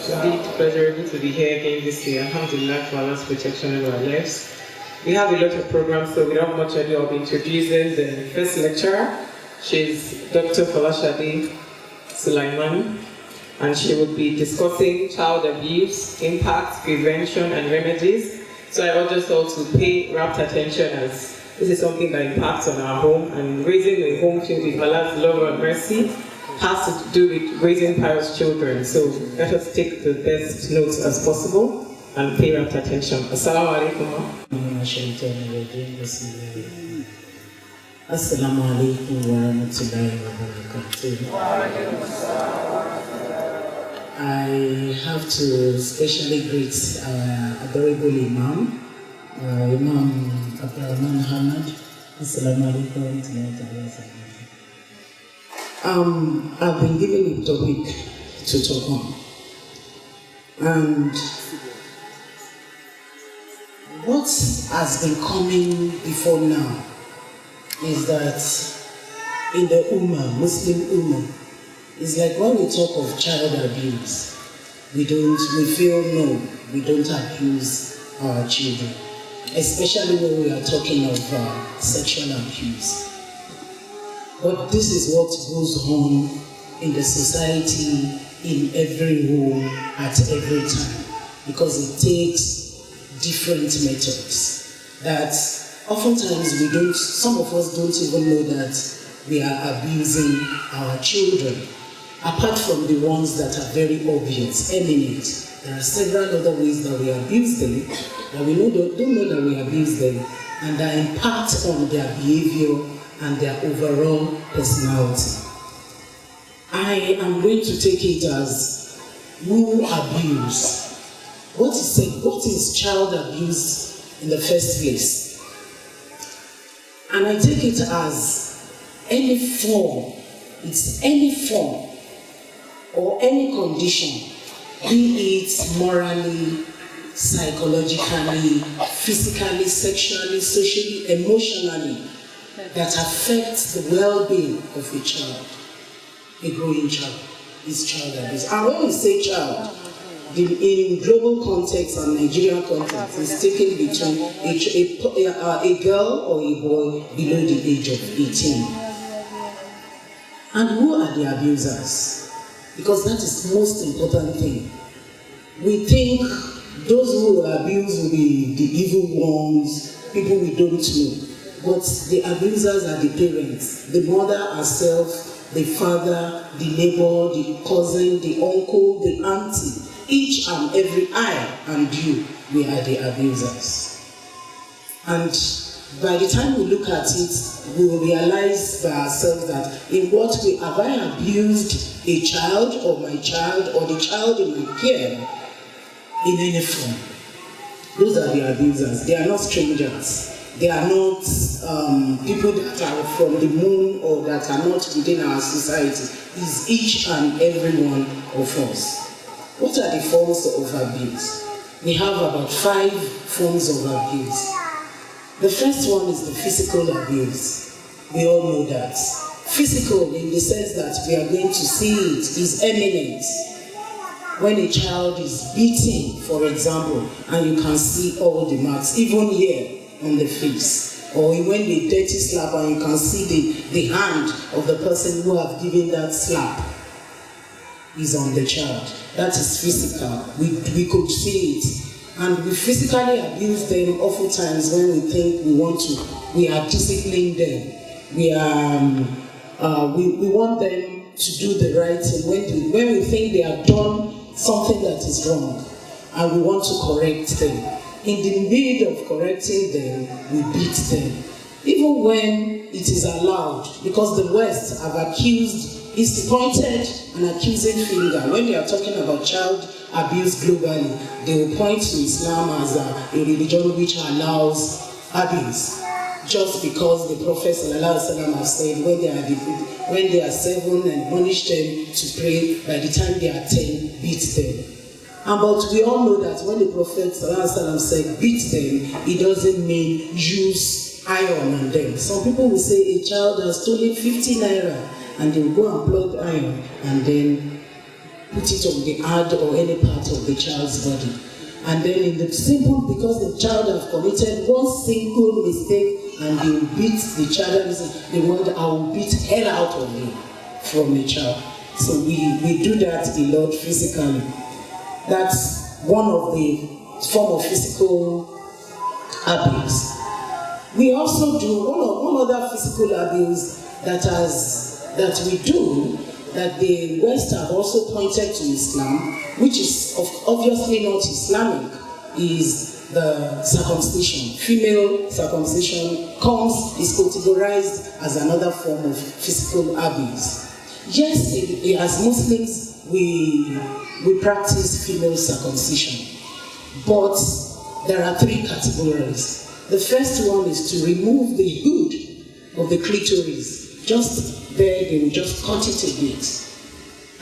Indeed, pleasurable to be here again this year. Alhamdulillah for Allah's protection in our lives. We have a lot of programs, so without much ado, I'll be introducing the first lecturer. She's Dr. Airat Sulaimon, and she will be discussing child abuse, impact, prevention, and remedies. So I urge us all to pay rapt attention, as this is something that impacts on our home, and raising a home filled with Allah's love and mercy has to do with raising pious children. So let us take the best notes as possible and pay rapt attention. Assalamu alaikum. Assalamu alaikum wa rahmatullahi wa barakatuh. I have to specially greet our adorable Imam, Imam Abdurrahman Hamad. Assalamu alaikum wa rahmatullahi wa barakatuh. I've been given a topic to talk on, and what has been coming before now is that in the Ummah, Muslim Ummah, it's like when we talk of child abuse, we feel no, we don't abuse our children, especially when we are talking of sexual abuse. But this is what goes on in the society, in every home, at every time, because it takes different methods that oftentimes some of us don't even know that we are abusing our children. Apart from the ones that are very obvious, eminent, there are several other ways that we abuse them, that we don't know that we abuse them, and that impact on their behavior and their overall personality. I am going to take it as who abuse. What is child abuse in the first place? And I take it as any form or any condition, be it morally, psychologically, physically, sexually, socially, emotionally, that affects the well-being of a child, a growing child, is child abuse. And when we say child, in global context and Nigerian context, it's taken between a girl or a boy below the age of 18. And who are the abusers? Because that is the most important thing. We think those who abuse will be the evil ones, people we don't know. But the abusers are the parents, the mother herself, the father, the neighbor, the cousin, the uncle, the auntie. Each and every I and you, we are the abusers. And by the time we look at it, we will realize by ourselves that in what way have I abused a child or my child or the child in my care in any form. Those are the abusers. They are not strangers. They are not people that are from the moon or that are not within our society. It's each and every one of us. What are the forms of abuse? We have about 5 forms of abuse. The first one is the physical abuse. We all know that. Physical in the sense that we are going to see it is eminent. When a child is beaten, for example, and you can see all the marks, even here, on the face, or when they dirty slap and you can see the hand of the person who have given that slap is on the child. That is physical. We could see it, and we physically abuse them oftentimes when we think we are disciplining them. We want them to do the right thing when we think they have done something that is wrong, and we want to correct them. In the need of correcting them, we beat them. Even when it is allowed, because the West have pointed an accusing finger. When they are talking about child abuse globally, they will point to Islam as a religion which allows abuse. Just because the Prophet ﷺ has said when they are 7 and punish them to pray, by the time they are 10, beat them. But we all know that when the Prophet ﷺ said beat them, it doesn't mean use iron on them. Some people will say a child has stolen 50 naira and they will go and plug iron and then put it on the hand or any part of the child's body. And then in the simple, because the child has committed one single mistake and they will beat the child, the word I will beat hell out of you from a child. So we do that a lot physically. That's one of the form of physical abuse. We also do one other physical abuse that we do, that the West have also pointed to Islam, which is obviously not Islamic, is the circumcision. Female circumcision is categorized as another form of physical abuse. Yes, as Muslims, we practice female circumcision, but there are three categories. The first one is to remove the hood of the clitoris. Just there, they will just cut it a bit.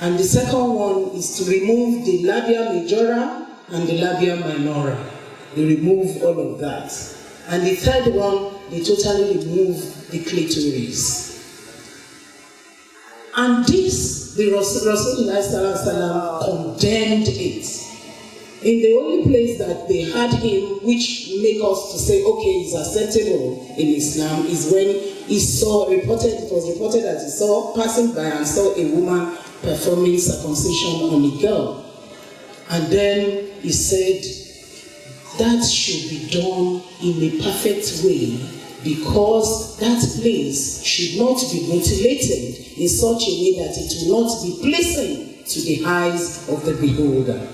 And the second one is to remove the labia majora and the labia minora. They remove all of that. And the third one, they totally remove the clitoris. And this, the Rasulullah condemned it. In the only place that they had him, which make us to say, okay, it's acceptable in Islam, is when it was reported that he saw passing by and saw a woman performing circumcision on a girl. And then he said, that should be done in a perfect way, because that place should not be mutilated in such a way that it will not be pleasing to the eyes of the beholder.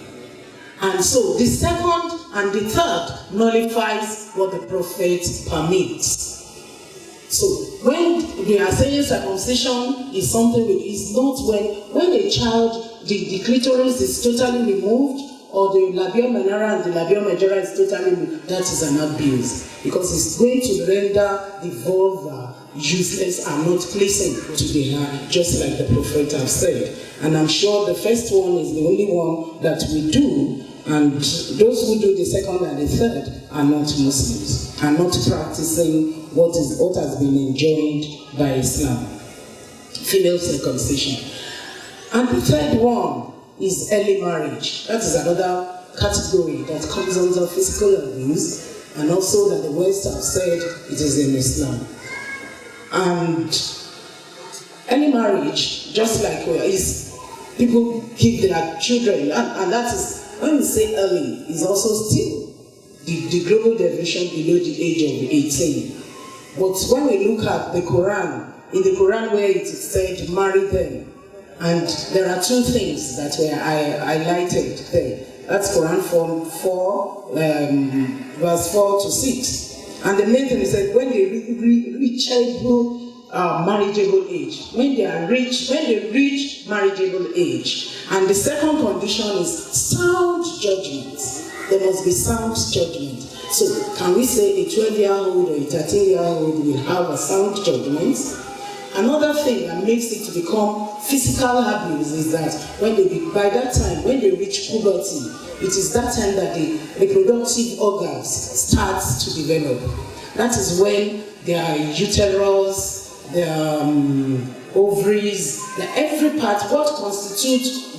And so the second and the third nullifies what the Prophet permits. So when we are saying circumcision is something, is not when a child, the clitoris is totally removed, or the labia minora and the labia majora is totally removed, that is an abuse, because it's going to render the vulva useless and not pleasing to the eye, just like the Prophet has said. And I'm sure the first one is the only one that we do, and those who do the second and the third are not Muslims, are not practicing what has been enjoined by Islam, female circumcision. And the third one is early marriage. That is another category that comes under physical abuse, and also that the West have said it is in Islam. And early marriage, just like is people give their children, and that is, when we say early, is also still the global definition below the age of 18. But when we look at the Quran, in the Quran where it is said, marry them, and there are two things that were highlighted there. That's Quran 4, verse 4 to 6. And the main thing is that when they reach marriageable age, when they reach marriageable age. And the second condition is sound judgment. There must be sound judgment. So can we say a 12-year-old or a 13-year-old will have a sound judgment? Another thing that makes it to become physical abuse is that by that time, when they reach puberty, it is that time that the reproductive organs start to develop. That is when their uterus, their ovaries, every part, what constitutes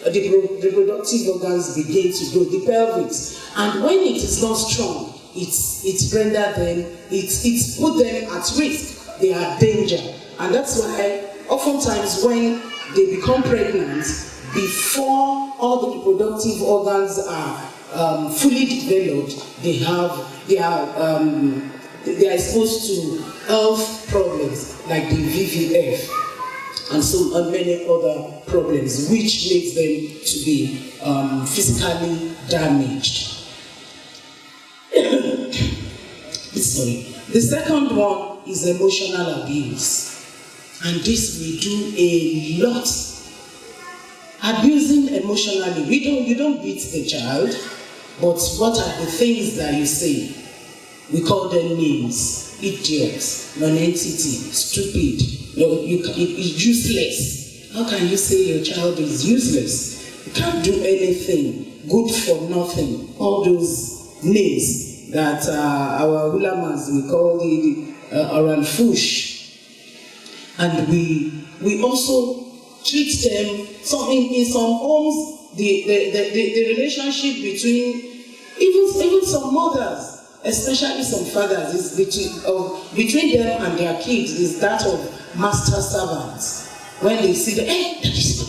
the reproductive organs begin to grow, the pelvis. And when it is not strong, it's rendered them, it's put them at risk. They are danger. And that's why oftentimes when they become pregnant, before all the reproductive organs are fully developed, they are exposed to health problems like the VVF and so many other problems, which makes them to be physically damaged. Sorry. The second one is emotional abuse. And this we do a lot. Abusing emotionally. You don't beat the child, but what are the things that you say? We call them names: idiots, non-entity, stupid, useless. How can you say your child is useless? You can't do anything. good for nothing, all those names that our ulamas, we call the Oranfush. And we also treat them, in some homes, the relationship even some mothers, especially some fathers, is between them and their kids is that of master servants. When they see the, hey, that is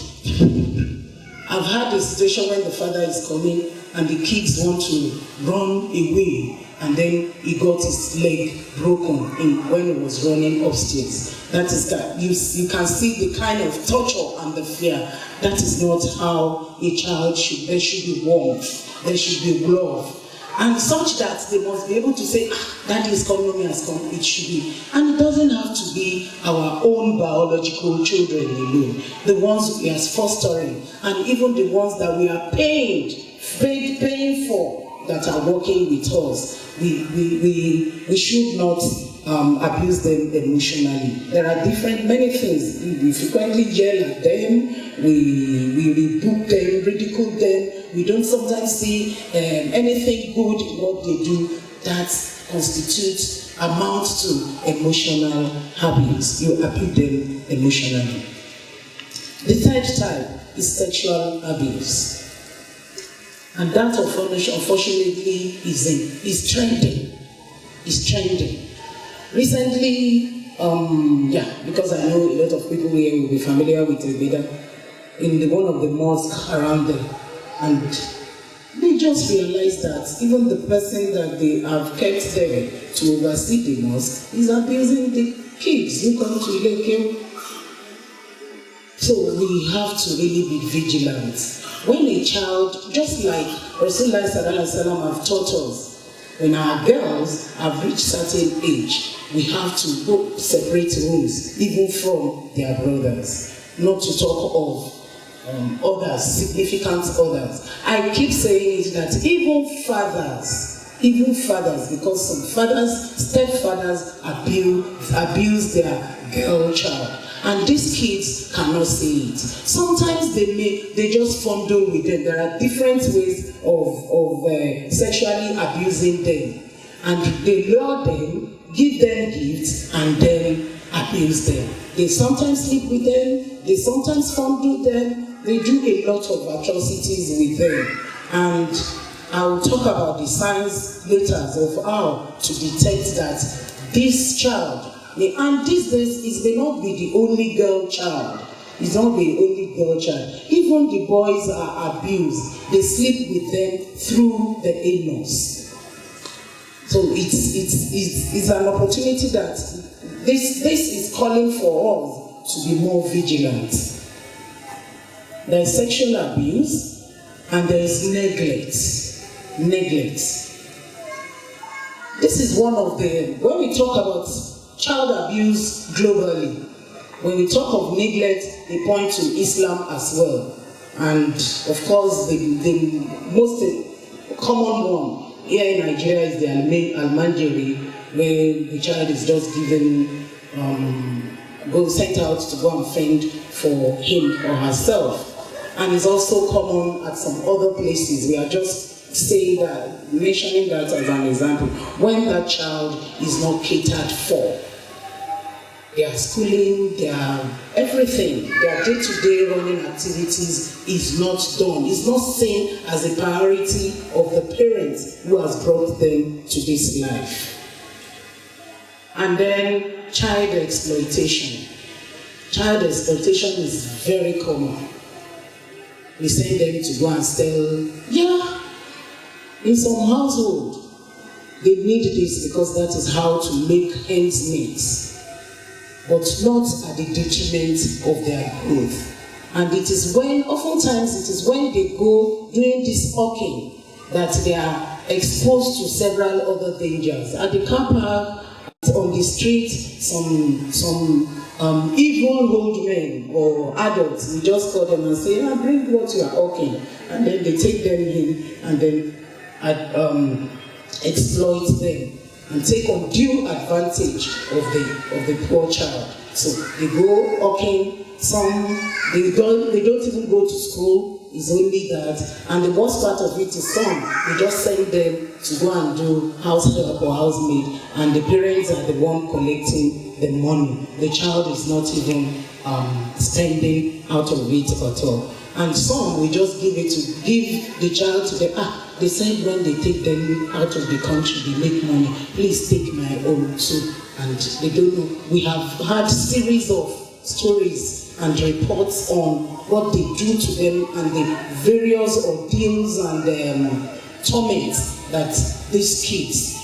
I've had a situation when the father is coming and the kids want to run away, and then he got his leg broken when he was running upstairs. That is that. You can see the kind of torture and the fear. That is not how a child should. There should be warmth. There should be love. And such that they must be able to say, Daddy is coming, mommy has come, it should be. And it doesn't have to be our own biological children alone. The ones we are fostering, and even the ones that we are paying for, that are working with us. We should not abuse them emotionally. There are many things. We frequently yell at them, we rebuke them, ridicule them. We don't sometimes see anything good in what they do that constitutes, amounts to emotional abuse. You abuse them emotionally. The third type is sexual abuse. And that unfortunately is trending. It's trending. Recently, because I know a lot of people here will be familiar with Remedies, in one of the mosques around there, and they just realized that even the person that they have kept there to oversee the mosque is abusing the kids who come to Ileke. So we have to really be vigilant. When a child, just like Rasulullah have taught us, when our girls have reached certain age, we have to go separate rooms, even from their brothers. Not to talk of others, significant others. I keep saying it that even fathers, because some stepfathers abuse their girl child. And these kids cannot say it. Sometimes they just fondle with them. There are different ways of sexually abusing them. And they lure them, give them gifts, and then abuse them. They sometimes sleep with them, they sometimes fondle them, they do a lot of atrocities with them. And I will talk about the signs later of how to detect that this child, and these days it may not be the only girl child. It's not the only girl child. Even the boys are abused. They sleep with them through the anus. So it's an opportunity that this is calling for us to be more vigilant. There is sexual abuse and there is neglect. This is one of the, when we talk about child abuse globally, when we talk of neglect, they point to Islam as well. And of course, the most common one here in Nigeria is the Almanjiri, where the child is just given, sent out to go and fend for him or herself. And it's also common at some other places. We are just saying that, mentioning that as an example, when that child is not catered for. Their schooling, their everything, their day-to-day running activities is not done. It's not seen as a priority of the parents who has brought them to this life. And then child exploitation. Child exploitation is very common. We send them to go and steal. In some household, they need this because that is how to make ends meet. But not at the detriment of their growth. And it is when, oftentimes, it is when they go doing this hawking that they are exposed to several other dangers. At the car park, on the street, some evil old men or adults, we just call them and say, bring what you are hawking. And then they take them in and then exploit them and take undue advantage of the poor child. So they go hawking, they don't even go to school, is only that. And the worst part of it is you just send them to go and do house help or housemaid, and the parents are the one collecting the money. The child is not even spending out of it at all. And some we just give the child to them. They said when they take them out of the country, they make money. Please take my own too. And they don't know. We have had series of stories and reports on what they do to them and the various ordeals and torments that these kids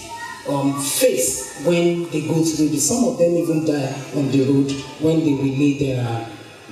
face when they go through this. Some of them even die on the road when they relay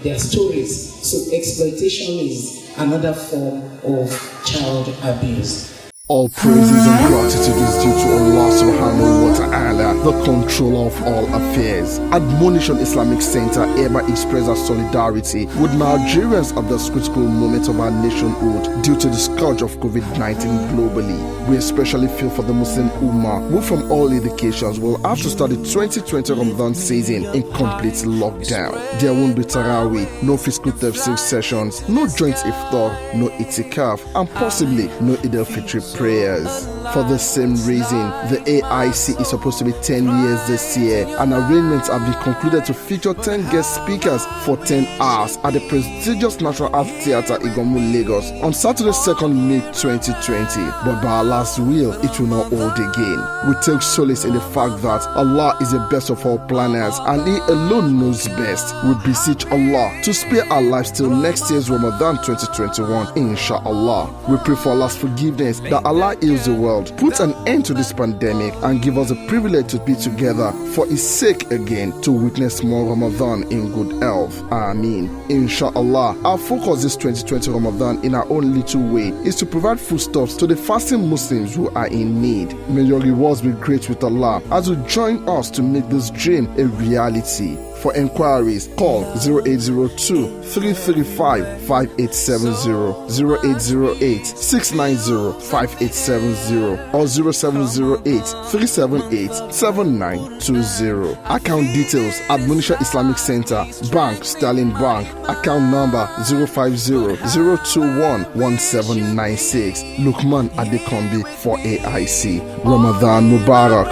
their stories. So exploitation is another form of child abuse. All praises and gratitude is due to Allah subhanahu wa ta'ala, the controller of all affairs. Admonition Islamic Center hereby expresses solidarity with Nigerians at this critical moment of our nationhood due to the scourge of COVID-19 globally. We especially feel for the Muslim Ummah, who from all indications will have to start the 2020 Ramadan season in complete lockdown. There won't be Taraweeh, no physical tafsir sessions, no joint iftar, no itikaf, and possibly no Eid al-Fitr prayers. For the same reason, the AIC is supposed to be 10 years this year, and arrangements have been concluded to feature 10 guest speakers for 10 hours at the prestigious National Art Theatre Igomu, Lagos on Saturday 2nd May 2020. But by Allah's will, it will not hold again. We take solace in the fact that Allah is the best of all planners and He alone knows best. We beseech Allah to spare our lives till next year's Ramadan 2021, inshallah. We pray for Allah's forgiveness, that Allah heals the world, put an end to this pandemic, and give us the privilege to be together for His sake again, to witness more Ramadan in good health. Ameen. Inshallah, our focus this 2020 Ramadan in our own little way is to provide foodstuffs to the fasting Muslims who are in need. May your rewards be great with Allah as you join us to make this dream a reality. For enquiries, call 0802-335-5870, 0808-690-5870, or 0708-378-7920. Account details: Admonition Islamic Center, Bank, Sterling Bank, account number 050-021-1796. Lukman Adekombi for AIC. Ramadan Mubarak.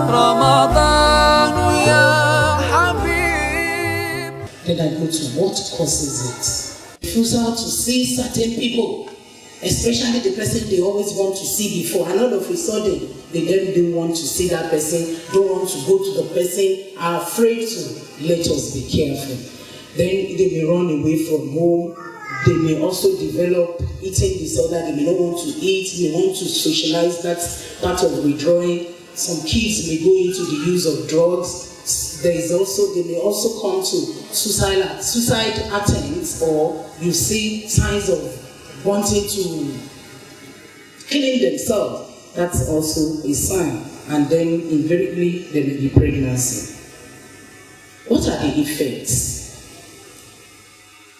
Ramadan, ya Habib. Then I go to what causes it. Refusal to see certain people, especially the person they always want to see before, and all of a sudden they then don't want to see that person, don't want to go to the person, are afraid to. Let us be careful. Then they may run away from home. They may also develop eating disorder. They may not want to eat. They want to socialize. That's part of withdrawing. Some kids may go into the use of drugs. They may also come to suicide attempts, or you see signs of wanting to killing themselves. That's also a sign. And then invariably there may be pregnancy. What are the effects?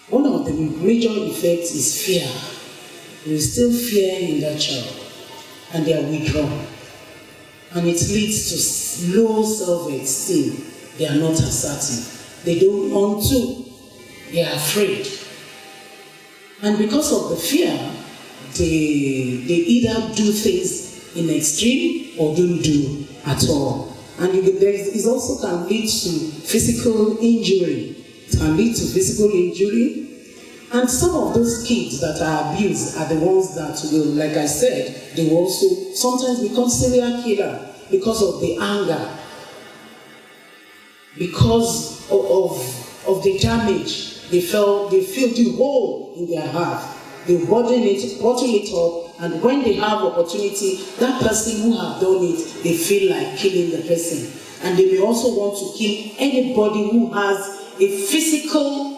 One of the major effects is fear. There is still fear in that child, and they are withdrawn. And it leads to low self-esteem. They are not assertive. They don't want to. They are afraid. And because of the fear, they either do things in extreme or don't do at all. And it also can lead to physical injury. It can lead to physical injury. And some of those kids that are abused are the ones that will, like I said, they will also sometimes become serial killer because of the anger, because of the damage they feel the hole in their heart. They bottle it up, and when they have opportunity, that person who have done it, they feel like killing the person. And they may also want to kill anybody who has a physical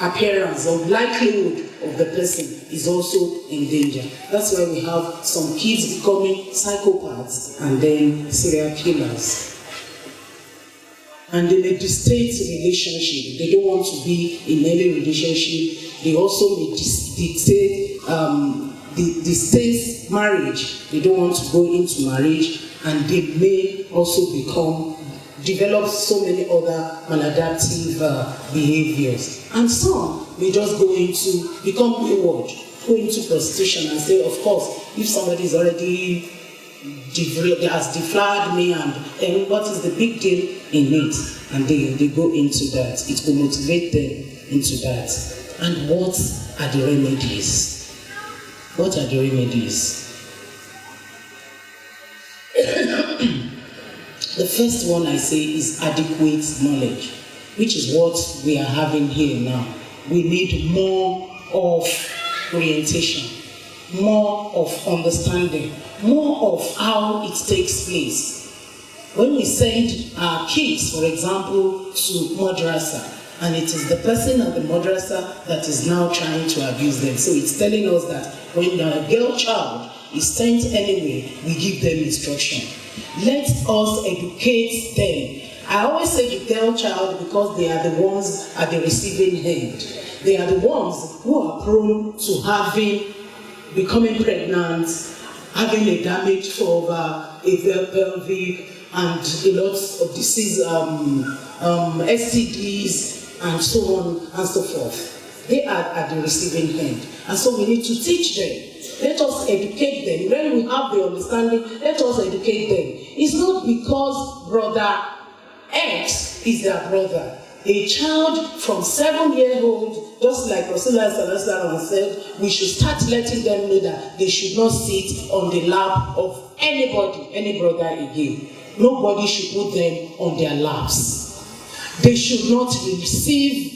appearance or likelihood of the person is also in danger. That's why we have some kids becoming psychopaths and then serial killers. And they may dictate relationship. They don't want to be in any relationship. They also may dictate marriage. They don't want to go into marriage, and they may also become develop so many other maladaptive behaviors. And some may just go into, become wayward, go into prostitution and say, of course, if somebody is already has deflowered me, and what is the big deal in it? And they go into that. It will motivate them into that. And what are the remedies? What are the remedies? The first one I say is adequate knowledge, which is what we are having here now. We need more of orientation, more of understanding, more of how it takes place. When we send our kids, for example, to madrasa, and it is the person at the madrasa that is now trying to abuse them. So it's telling us that when a girl child is sent anywhere, we give them instruction. Let us educate them. I always say the girl child because they are the ones at the receiving end. They are the ones who are prone to becoming pregnant, having a damage for a pelvic, and a lot of disease, STDs, and so on and so forth. They are at the receiving end. And so we need to teach them. Let us educate them. When we have the understanding, let us educate them. It's not because brother X is their brother. A child from 7 years old, just like Rasulullah said, we should start letting them know that they should not sit on the lap of anybody, any brother again. Nobody should put them on their laps. They should not receive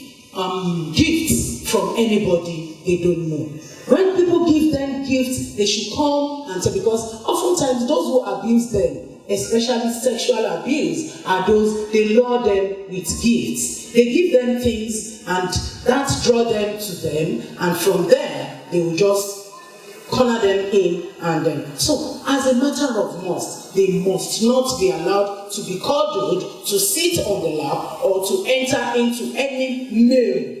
gifts from anybody they don't know. When people give them gifts, they should come and say, because oftentimes those who abuse them, especially sexual abuse, are those, they lure them with gifts. They give them things and that draw them to them, and from there, they will just corner them in and then. So, as a matter of must, they must not be allowed to be cuddled, to sit on the lap, or to enter into any male.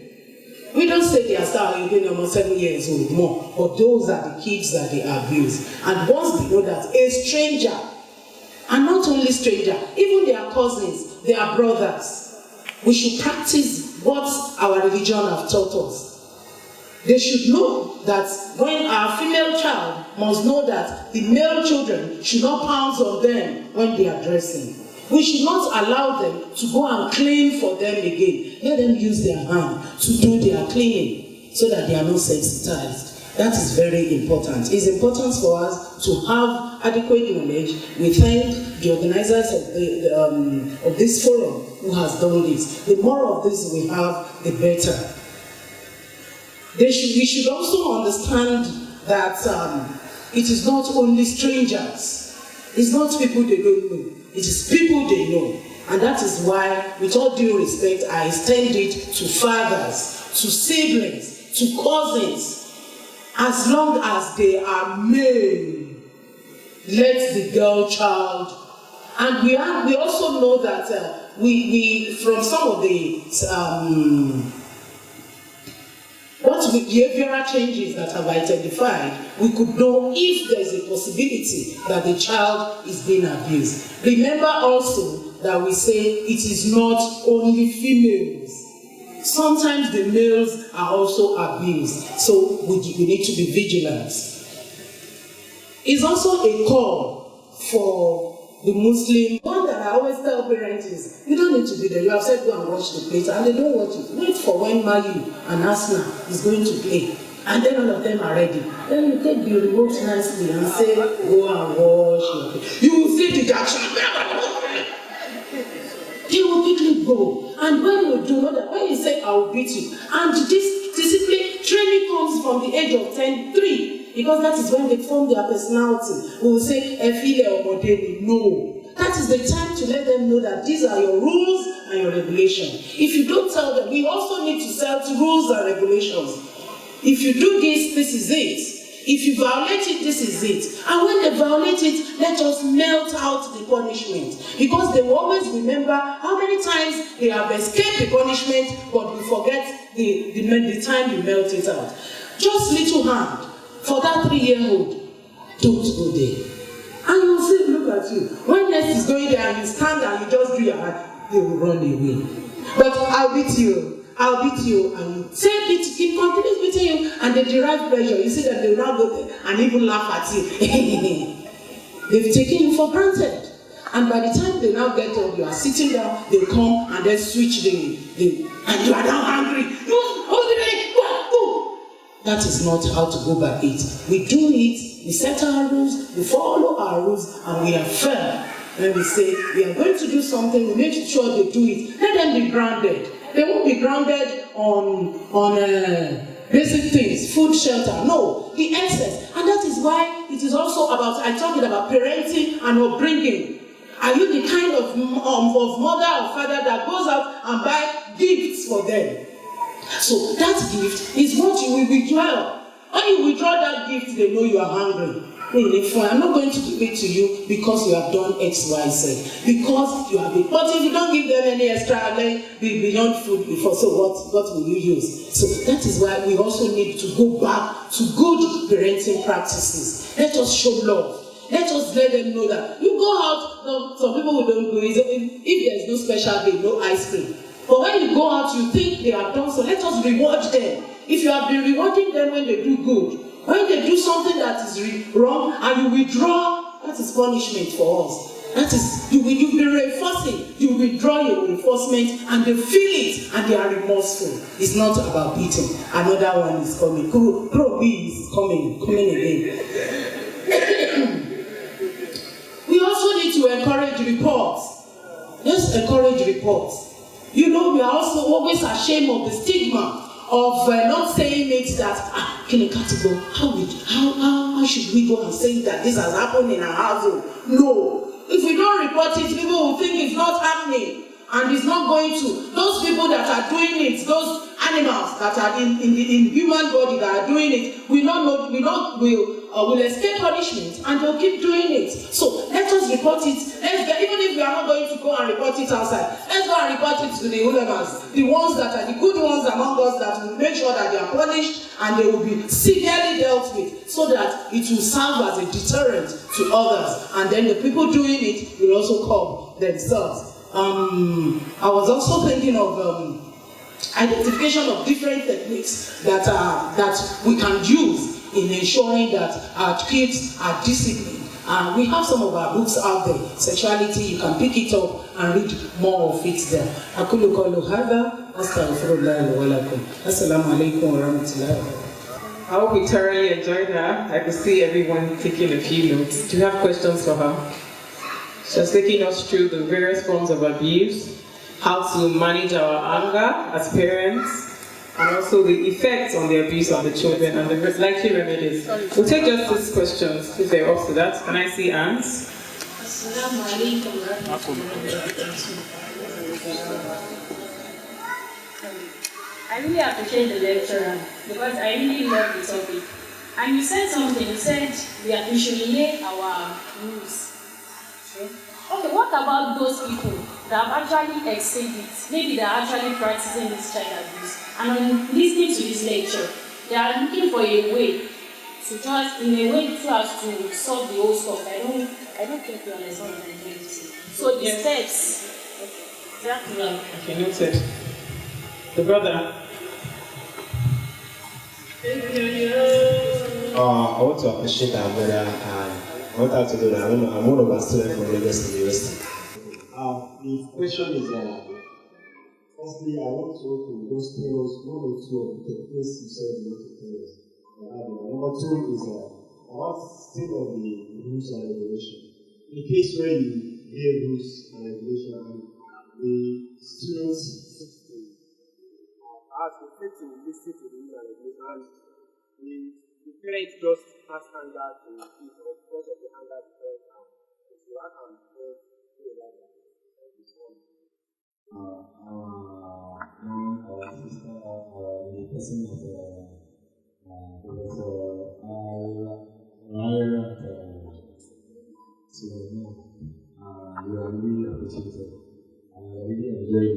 We don't say they are starting almost 7 years old more, but those are the kids that they abuse. And once they know that a stranger, and not only stranger, even their cousins, their brothers, we should practice what our religion have taught us. They should know that when our female child must know that the male children should not pounce on them when they are dressing. We should not allow them to go and clean for them again. Let them use their hand to do their cleaning so that they are not sensitized. That is very important. It's important for us to have adequate knowledge. We thank the organizers of this forum who has done this. The more of this we have, the better. We should also understand that it is not only strangers. It's not people they don't know. It is people they know. And that is why, with all due respect, I extend it to fathers, to siblings, to cousins. As long as they are male, let the girl child. And we also know that we from some of the what behavioral changes that have identified, we could know if there is a possibility that the child is being abused. Remember also that we say it is not only females. Sometimes the males are also abused. So we need to be vigilant. It's also a call for the Muslim. One that I always tell parents is, you don't need to be there. You have said go and watch the plate, and they don't watch it. Wait for when Mayu and Asna is going to play, and then all of them are ready. Then you take the remote nicely and say, go and watch it. You will see the action. They will quickly go. And when you do that, when you say, I will beat you, and this discipline training comes from the age of 10, 3. Because that is when they form their personality. We will say, Efile or Modeni. No. That is the time to let them know that these are your rules and your regulations. If you don't tell them, we also need to set rules and regulations. If you do this, this is it. If you violate it, this is it. And when they violate it, let us melt out the punishment. Because they will always remember how many times they have escaped the punishment, but we forget the time you melt it out. Just little hand. For that 3-year-old, don't go there. And you will see, look look at you. When next is going there and you stand and you just do your hand, they will run away. But I'll beat you, and you say it continues beating you, and they derive pleasure. You see that they will now go there and even laugh at you. They've taken you for granted. And by the time they now get up, you are sitting down, they come and then switch and you are now hungry. That is not how to go by it. We do it, we set our rules, we follow our rules, and we are firm. When we say we are going to do something, we make sure they do it. Let them be grounded. They won't be grounded on basic things, food, shelter. No, the excess. And that is why it is also about, I'm talking about parenting and upbringing. Are you the kind of mother or father that goes out and buy gifts for them? So that gift is what you will withdraw. When you withdraw that gift, they know you are hungry. I'm not going to give it to you because you have done X, Y, Z. Because you have been. But if you don't give them any extra, then beyond food before, so what will you use? So that is why we also need to go back to good parenting practices. Let us show love. Let us let them know that you go out. Some people who don't go, if there's no special day, no ice cream. But when you go out, you think they have done so. Let us reward them. If you have been rewarding them when they do good, when they do something that is wrong and you withdraw, that is punishment for us. That is, you've been reinforcing. You withdraw your reinforcement and they feel it and they are remorseful. It's not about beating. Another one is coming. Pro B is coming again. We also need to encourage reports. Let's encourage reports. You know, we are also always ashamed of the stigma of not saying it that, how should we go and say that this has happened in our household? No. If we don't report it, people will think it's not happening. And it's not going to. Those people that are doing it, those animals that are in human body that are doing it, will escape punishment and they'll keep doing it. So let us report it. Even if we are not going to go and report it outside, let's go and report it to the ulemas, the ones that are the good ones among us that will make sure that they are punished and they will be severely dealt with, so that it will serve as a deterrent to others. And then the people doing it will also come themselves. I was also thinking of identification of different techniques that we can use in ensuring that our kids are disciplined. We have some of our books out there. Sexuality, you can pick it up and read more of it there. Assalamu alaikum wa rahmatullahi. I hope we thoroughly enjoyed her. I could see everyone taking a few notes. Do you have questions for her? She's taking us through the various forms of abuse, how to manage our anger as parents, and also the effects on the abuse on the children and the likely remedies. We'll take just these questions if they're up to that. Can I see hands? I really appreciate the lecturer because I really love the topic. And you said something, you said we should lay our rules. Okay, what about those people that have actually exceeded it? Maybe they are actually practicing this child abuse. And on listening to this lecture, they are looking for a way to just, in a way, to us to solve the whole stuff. I don't think you understand what I'm trying to say. So the steps. Exactly. Okay, noted. The brother. I want to appreciate our brother and I want her to know that I'm one of our students from Lagos University. The question is, firstly, I want to just tell us one or two of the techniques you said you want to tell us. Number two is, what's still of the rules and regulation? In case where you hear rules and regulation and the students as we fail to listen to the rules and regulation, the parents just pass anger to people because of the anger because if you act and don't feel like that. Our sister, the person of Professor Airat Sulaimon, we are really appreciated. I really enjoy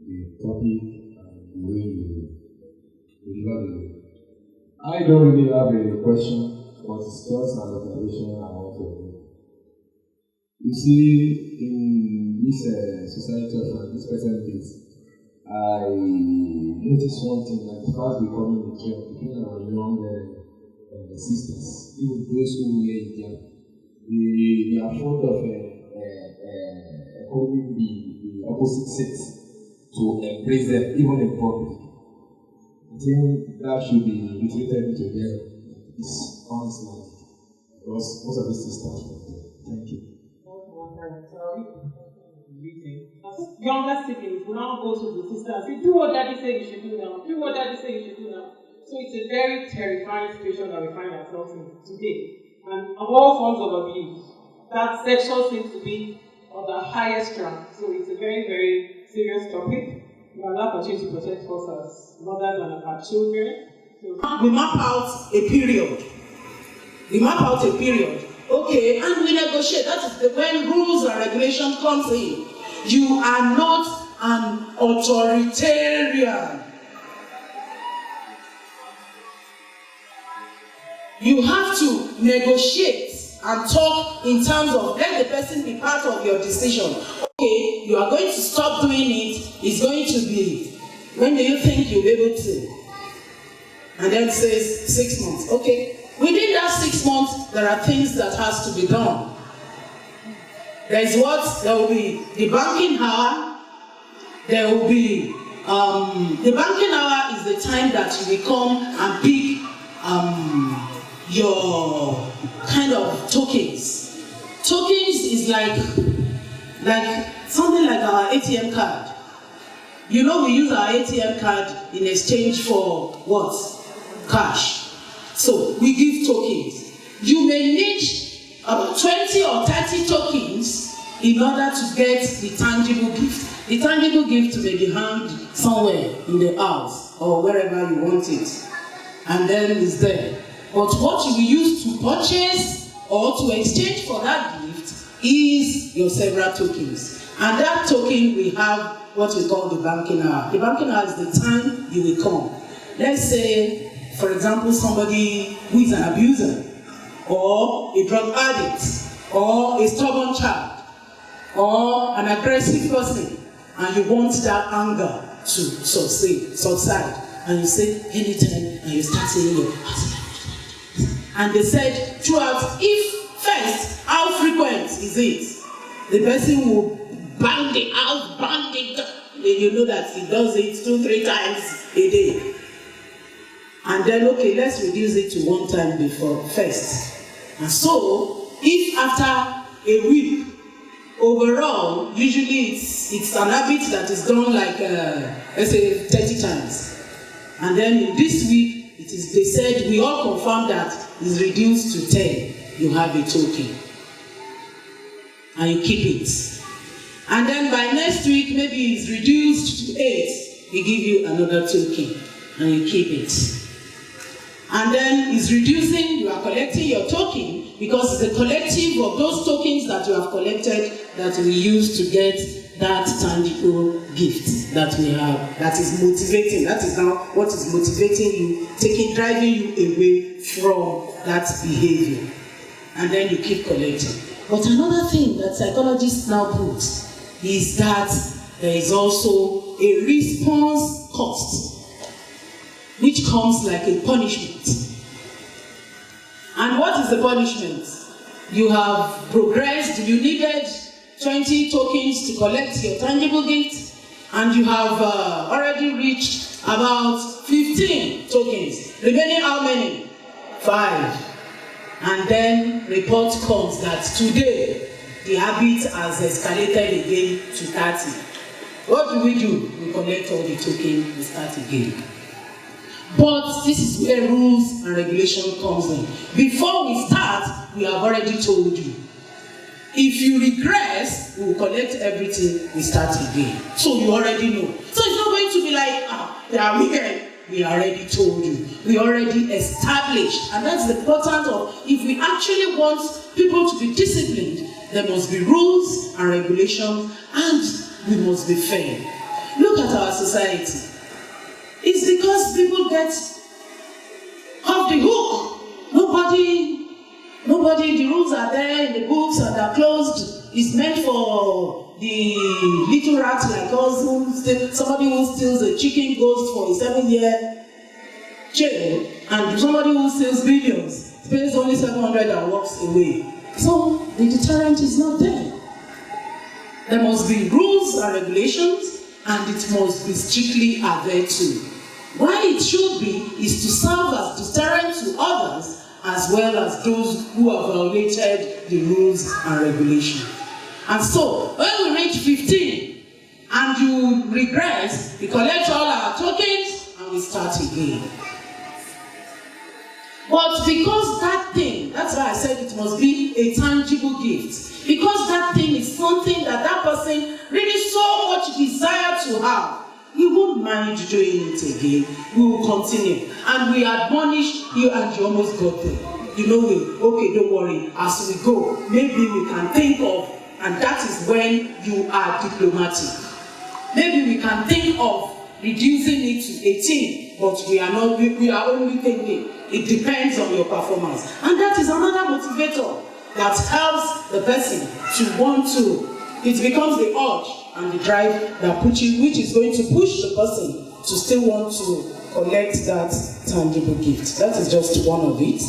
the topic and the way you love it. I don't really have a question, but it's just an observation I want to make. You see, in this society of this present days, I noticed one thing that fast becoming a trend between our young sisters, even those who wear hijab. They are fond of calling the opposite sex to embrace them, even in public. I think that should be retreated into them. It's honestly, because most of these sisters from there. Thank you. Younger siblings now go to the sisters. You do what daddy says you should do now. Do what daddy says you should do now. So it's a very terrifying situation that we find ourselves in today. And of all forms of abuse, that sexual seems to be of the highest rank. So it's a very, very serious topic. We are not continue to protect us as mothers and our children. So we map out a period. Okay, and we negotiate. That is when rules and regulation comes in. You are not an authoritarian. You have to negotiate and talk in terms of let the person be part of your decision. Okay, you are going to stop doing it. It's going to be, when do you think you'll be able to? And then it says 6 months. Okay. Within that 6 months, there are things that has to be done. There will be the banking hour. There will be, the banking hour is the time that you will come and pick your kind of tokens. Tokens is like something like our ATM card. You know, we use our ATM card in exchange for what? Cash. So we give tokens. You may need about 20 or 30 tokens in order to get the tangible gift. The tangible gift may be hung somewhere in the house or wherever you want it. And then it's there. But what you will use to purchase or to exchange for that gift is your several tokens. And that token we have what we call the banking hour. The banking hour is the time you will come. Let's say, for example, somebody who is an abuser, or a drug addict, or a stubborn child, or an aggressive person, and you want that anger to subside, and you say anytime, and you start saying your and they said throughout, if first, how frequent is it? The person will bang the house, bang the, you know that he does it 2-3 times a day. And then, okay, let's reduce it to 1 time before first. And so, if after a week, overall, usually it's an habit that is done like, let's say, 30 times. And then in this week, they said, we all confirm that it's reduced to 10. You have a token. And you keep it. And then by next week, maybe it's reduced to 8. We give you another token. And you keep it. And then it's reducing, you are collecting your token because it's the collective of those tokens that you have collected that we use to get that tangible gift that we have, that is motivating. That is now what is motivating you, driving you away from that behavior. And then you keep collecting. But another thing that psychologists now put is that there is also a response cost, which comes like a punishment. And what is the punishment? You have progressed, you needed 20 tokens to collect your tangible gift, and you have already reached about 15 tokens. Remaining how many? 5. And then report comes that today the habit has escalated again to 30. What do? We collect all the tokens, we start again. But this is where rules and regulation comes in. Before we start, we have already told you. If you regress, we will collect everything, we start again. So you already know. So it's not going to be like, they are wicked. We already told you. We already established. And that's the importance of, if we actually want people to be disciplined, there must be rules and regulations, and we must be fair. Look at our society. It's because people get off the hook. Nobody, the rules are there in the books and they're closed. is meant for the little rat like us, somebody who steals a chicken goes for a 7-year jail, and somebody who steals billions pays only 700 and walks away. So the deterrent is not there. There must be rules and regulations, and it must be strictly adhered to. Why it should be is to serve as deterrent to others, as well as those who have violated the rules and regulations. And so, when we reach 15 and you regress, we collect all our tokens and we start again. But because that thing, that's why I said it must be a tangible gift. Because that thing is something that that person really so much desire to have, he won't mind doing it again. We will continue. And we admonish you, and you almost got there. You know, okay, don't worry, as we go, maybe we can think of, and that is when you are diplomatic. Maybe we can think of reducing it to 18, but we are not, we are only thinking. It depends on your performance. And that is another motivator that helps the person to want to, it becomes the urge and the drive that which is going to push the person to still want to collect that tangible gift. That is just one of it.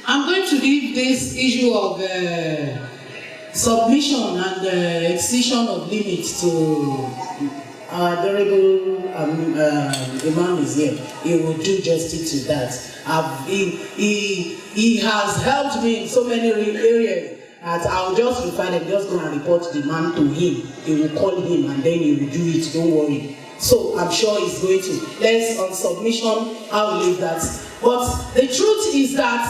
I'm going to leave this issue of submission and excision of limits to our adorable Imam is here. He will do justice to that. He has helped me in so many areas that I'll just refer them, just go and report the man to him. He will call him and then he will do it, don't worry. So I'm sure he's going to. Let's on submission, I'll leave that. But the truth is that,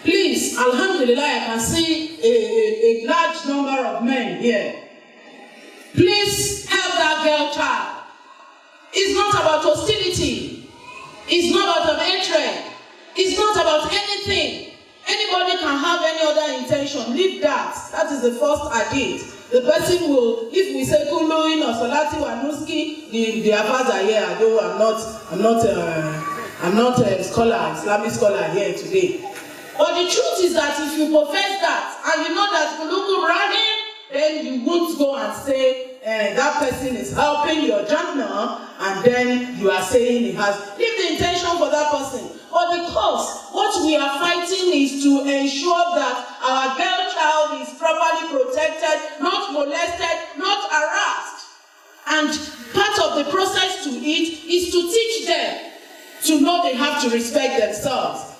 please, Alhamdulillah, I can see a large number of men here. Please help that girl child. It's not about hostility. It's not about hatred. It's not about anything. Anybody can have any other intention. Leave that. That is the first hadith. The person will, if we say Kuluin or Salati or Nuski, the Abbas are here. I'm not a scholar, Islamic scholar here today. But the truth is that if you profess that and you know that Kulukum Rahim, then you won't go and say that person is helping your Jannah, and then you are saying he has. Leave the intention for that person. But because what we are fighting is to ensure that our girl child is properly protected, not molested, not harassed. And part of the process to it is to teach them to know they have to respect themselves.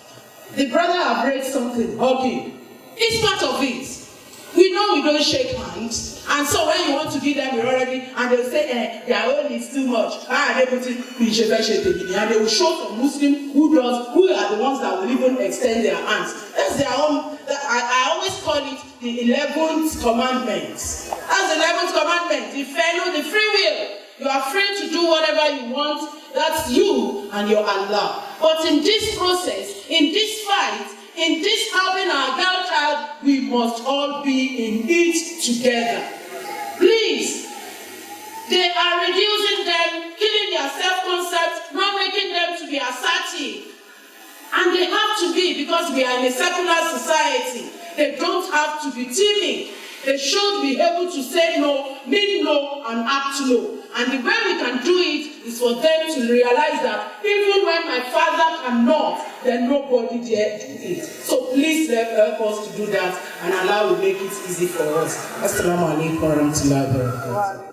The brother have read something, okay. It's part of it. We know we don't shake hands, and so when you want to give them already, and they'll say, their own is too much. And they will show some Muslim who are the ones that will even extend their hands. That's their own. I always call it the 11th commandment. That's the 11th commandment. The free will. You are free to do whatever you want. That's you and your Allah. But in this process, in this fight, in this helping our girl child, we must all be in it together. Please, they are reducing them, killing their self-concept, not making them to be assertive. And they have to be, because we are in a secular society. They don't have to be timid. They should be able to say no, mean no, and act no. And the way we can do it is for them to realize that even when my father cannot, then nobody dare do it. So please help us to do that, and Allah will make it easy for us. Assalamu alaikum wa rahmatullahi wa barakatuh.